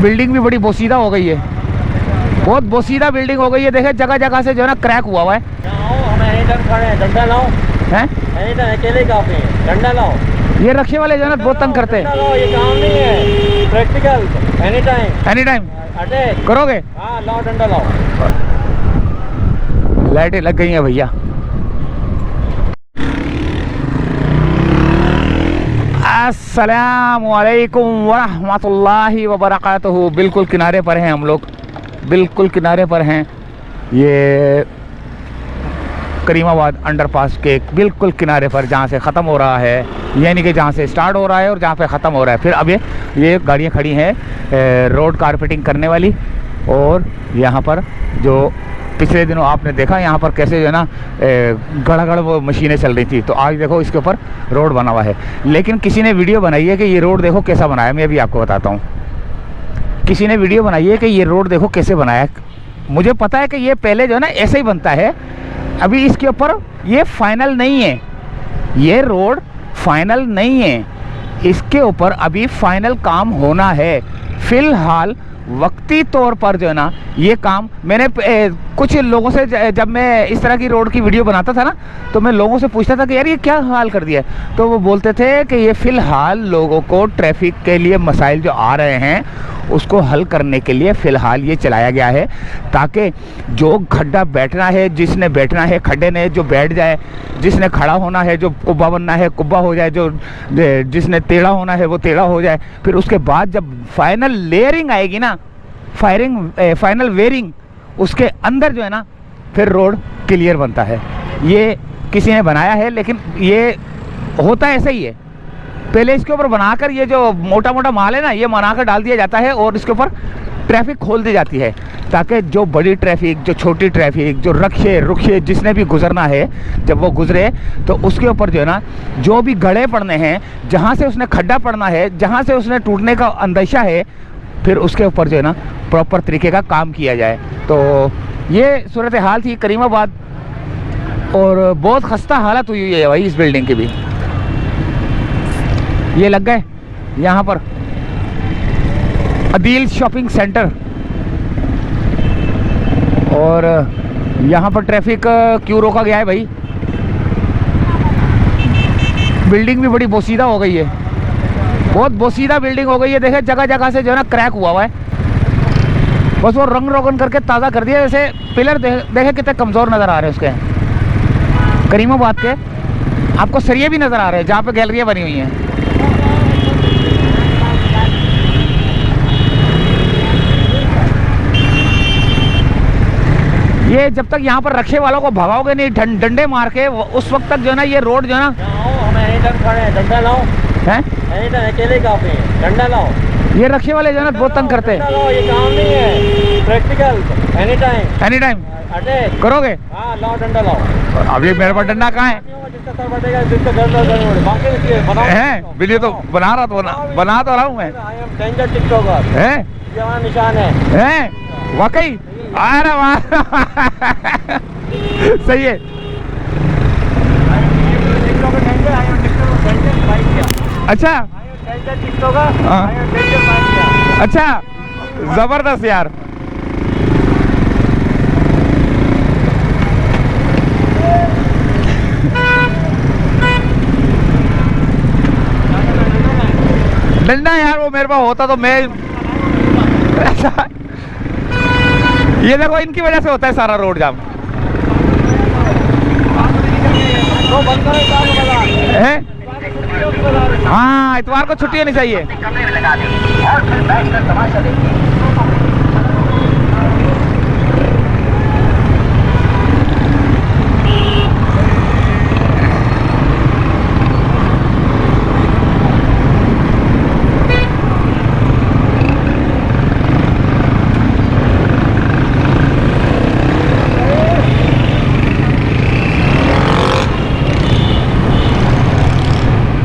Building भी बड़ी बोसीदा हो गई है, बहुत बोसीदा बिल्डिंग हो गई है। देखे जगह जगह से जो है ना क्रैक हुआ है। डंडा लाओ हैं अकेले काफी है, डंडा लाओ। ये रक्षे वाले जो है ना बहुत तंग करते हैं। ये काम नहीं है, प्रैक्टिकल एनी टाइम अटैक करोगे। हाँ लाओ डंडा लाओ। लाइटें लग गई हैं भैया। अस्सलामुअलैकुम वरहमतुल्लाहि वबरकातुहू। बिल्कुल किनारे पर हैं हम लोग, बिल्कुल किनारे पर हैं। ये करीमाबाद अंडरपास के बिल्कुल किनारे पर, जहाँ से ख़त्म हो रहा है, यानी कि जहाँ से स्टार्ट हो रहा है और जहाँ पे ख़त्म हो रहा है। फिर अब ये गाड़ियाँ खड़ी हैं रोड कारपेटिंग करने वाली। और यहाँ पर जो पिछले दिनों आपने देखा यहाँ पर कैसे जो है ना गड़गड़ वो मशीनें चल रही थी, तो आज देखो इसके ऊपर रोड बना हुआ है। लेकिन किसी ने वीडियो बनाई है कि ये रोड देखो कैसा बनाया। मैं अभी आपको बताता हूँ, किसी ने वीडियो बनाई है कि ये रोड देखो कैसे बनाया। मुझे पता है कि ये पहले जो है ना ऐसे ही बनता है, अभी इसके ऊपर ये फाइनल नहीं है, ये रोड फाइनल नहीं है, इसके ऊपर अभी फाइनल काम होना है। फिलहाल वक्ती तौर पर जो है ना ये काम, मैंने कुछ लोगों से जब मैं इस तरह की रोड की वीडियो बनाता था ना, तो मैं लोगों से पूछता था कि यार ये क्या हाल कर दिया है। तो वो बोलते थे कि ये फ़िलहाल लोगों को ट्रैफिक के लिए मसाइल जो आ रहे हैं उसको हल करने के लिए फ़िलहाल ये चलाया गया है, ताकि जो खड्डा बैठना है, जिसने बैठना है खड्डे ने जो बैठ जाए, जिसने खड़ा होना है, जो कुब्बा बनना है कुब्बा हो जाए, जो जिसने टेढ़ा होना है वो टेढ़ा हो जाए। फिर उसके बाद जब फाइनल लेयरिंग आएगी ना, फाइनल वेयरिंग, उसके अंदर जो है ना फिर रोड क्लियर बनता है। ये किसी ने बनाया है, लेकिन ये होता ऐसा ही है। पहले इसके ऊपर बनाकर ये जो मोटा मोटा माल है ना, ये बनाकर डाल दिया जाता है और इसके ऊपर ट्रैफिक खोल दी जाती है, ताकि जो बड़ी ट्रैफिक, जो छोटी ट्रैफिक, जो रक्षे रुक्षे जिसने भी गुजरना है, जब वो गुजरे तो उसके ऊपर जो है ना जो भी गड्ढे पड़ने हैं, जहाँ से उसने खड्डा पड़ना है, जहाँ से उसने टूटने का अंदेशा है, फिर उसके ऊपर जो है ना प्रॉपर तरीके का काम किया जाए। तो ये सूरत हाल थी करीमाबाद, और बहुत खस्ता हालत हुई है भाई इस बिल्डिंग की भी। ये लग गए यहाँ पर अदील शॉपिंग सेंटर, और यहाँ पर ट्रैफिक क्यों रोका गया है भाई? बिल्डिंग भी बड़ी बोसीदा हो गई है, बहुत बोसीदा बिल्डिंग हो गई है। देखे जगह जगह से जो है ना क्रैक हुआ है, बस वो रंग रोगन करके ताज़ा कर दिया। जैसे पिलर देखे कितने कमज़ोर नज़र आ रहे हैं उसके, करीमाबाद के। आपको सरिये भी नज़र आ रहे हैं जहाँ पे गैलरियाँ बनी हुई हैं। ये जब तक यहाँ पर रक्षे वालों को भगाओगे नहीं डंडे मार के, उस वक्त तक जो है ना ये रोड जो है ना, डंडा लाओ हैं अकेले काफी है, डंडा लाओ। ये रक्षे वाले जो है ना बहुत तंग करते हैं। ये काम नहीं है, प्रैक्टिकल एनी टाइम अटैक करोगे। हाँ लाओ डंडा लाओ। अब ये मेरे पास डंडा कहाँ है? वीडियो तो बना रहा, तो बना तो रहा हूँ मैं। है निशान है वाकई। अरे वाह सही है। अच्छा अच्छा, जबरदस्त यार। डंडा यार वो मेरे पास होता तो मैं ये देखो इनकी वजह से होता है सारा रोड जाम है। हाँ इतवार को छुट्टी होनी चाहिए।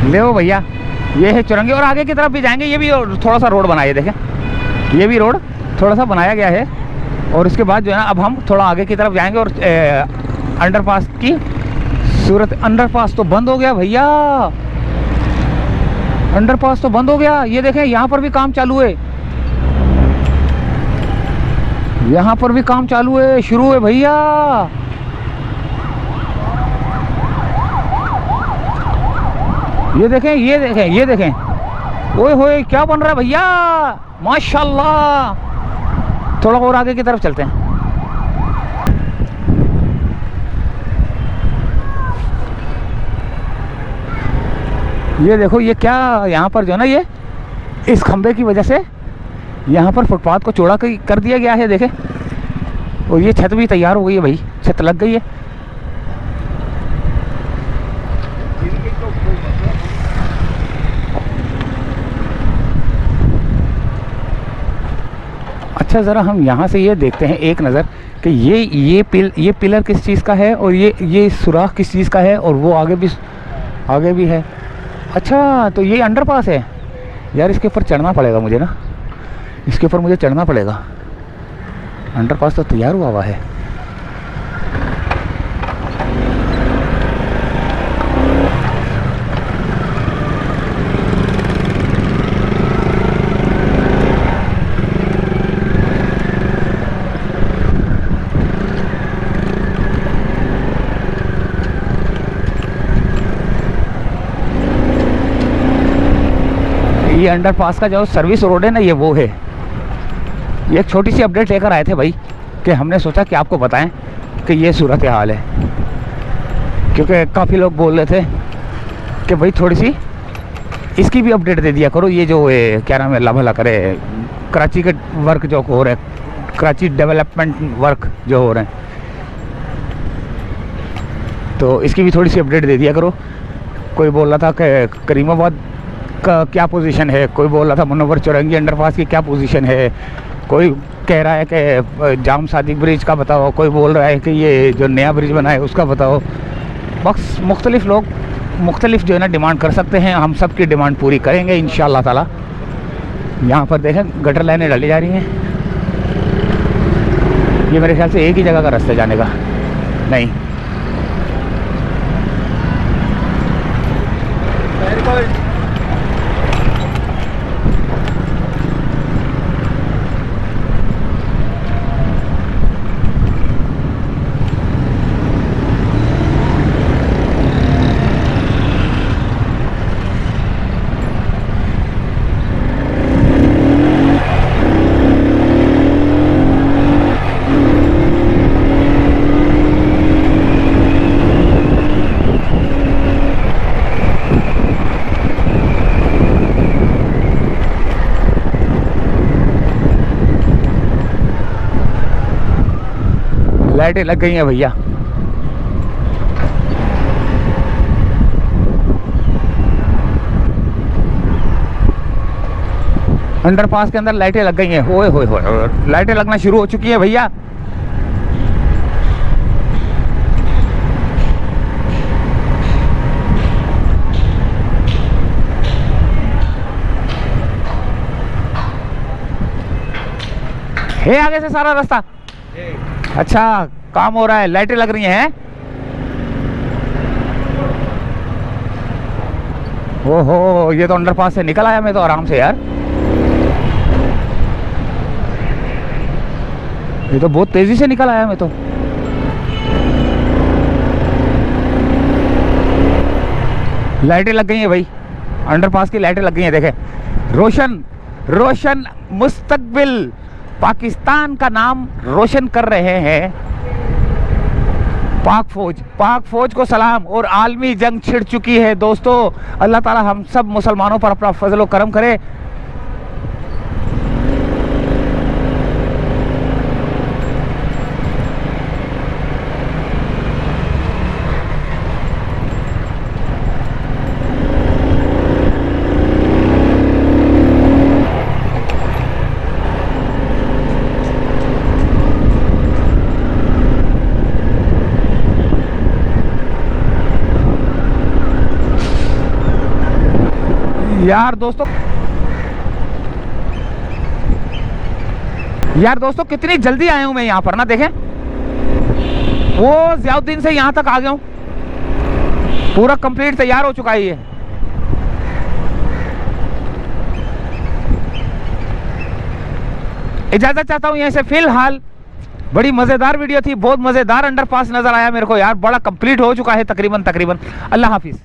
ले भैया, ये है चुरंगी। और आगे की तरफ भी जाएंगे, ये भी थोड़ा सा रोड बनाया, देखें ये भी रोड थोड़ा सा बनाया गया है। और उसके बाद जो है ना अब हम थोड़ा आगे की तरफ जाएंगे और अंडरपास की सूरत। अंडरपास तो बंद हो गया भैया, अंडरपास तो बंद हो गया। ये देखें यहाँ पर भी काम चालू है, यहाँ पर भी काम चालू है, शुरू है भैया। ये देखें, ये देखें, ये देखें, ओए होए क्या बन रहा है भैया, माशाल्लाह। थोड़ा और आगे की तरफ चलते हैं। ये देखो, ये क्या यहाँ पर जो है ना, ये इस खंबे की वजह से यहाँ पर फुटपाथ को चौड़ा कर दिया गया है, देखें। और ये छत भी तैयार हो गई है भाई, छत लग गई है। अच्छा, ज़रा हम यहाँ से ये देखते हैं एक नज़र कि ये पिलर किस चीज़ का है और ये सुराख किस चीज़ का है, और वो आगे भी है। अच्छा, तो ये अंडरपास है यार, इसके ऊपर चढ़ना पड़ेगा मुझे ना, इसके ऊपर मुझे चढ़ना पड़ेगा। अंडरपास तो तैयार हुआ है। ये अंडरपास का जो सर्विस रोड है ना, ये वो है। ये एक छोटी सी अपडेट लेकर आए थे भाई, कि हमने सोचा कि आपको बताएं कि ये सूरत हाल है, क्योंकि काफ़ी लोग बोल रहे थे कि भाई थोड़ी सी इसकी भी अपडेट दे दिया करो। ये जो है क्या नाम है, अल्लाह भला करे, कराची के वर्क जो हो रहे हैं, कराची डेवलपमेंट वर्क जो हो रहे हैं, तो इसकी भी थोड़ी सी अपडेट दे दिया करो। कोई बोल रहा था कि करीमाबाद का क्या पोजीशन है, कोई बोल रहा था मुनव्वर चौरंगी अंडरपास की क्या पोजीशन है, कोई कह रहा है कि जाम सादिक ब्रिज का बताओ, कोई बोल रहा है कि ये जो नया ब्रिज बना है उसका बताओ। बस मुख्तलिफ लोग मुख्तलिफ जो है ना डिमांड कर सकते हैं, हम सब की डिमांड पूरी करेंगे इंशाअल्लाह ताला। यहाँ पर देखें गटर लाइनें डाली जा रही हैं। ये मेरे ख्याल से एक ही जगह का रास्ता जाने का नहीं। लाइटें लग गई हैं भैया। अंडरपास के अंदर लाइटें लग गई हैं। होए होए होए, लाइटें लगना शुरू हो चुकी हैं भैया। है आगे से सारा रास्ता। अच्छा, काम हो रहा है, लाइटें लग रही हैं। ओहो, ये तो अंडरपास से निकल आया मैं तो आराम से यार। ये तो बहुत तेजी से निकल आया मैं तो। लाइटें लग गई हैं भाई, अंडरपास की लाइटें लग गई हैं। देखें, रोशन रोशन मुस्तकबिल, पाकिस्तान का नाम रोशन कर रहे हैं। पाक फौज को सलाम। और आलमी जंग छिड़ चुकी है दोस्तों। अल्लाह ताला हम सब मुसलमानों पर अपना फजल व करम करे। यार दोस्तों कितनी जल्दी आया हूं मैं यहाँ पर ना। देखें, वो ज़ियाउद्दीन से यहाँ तक आ गया हूँ, पूरा कंप्लीट तैयार हो चुका है ये। इजाजत चाहता हूँ यहाँ से फिलहाल। बड़ी मज़ेदार वीडियो थी, बहुत मज़ेदार अंडरपास नज़र आया मेरे को यार, बड़ा कंप्लीट हो चुका है तकरीबन। अल्लाह हाफिज़।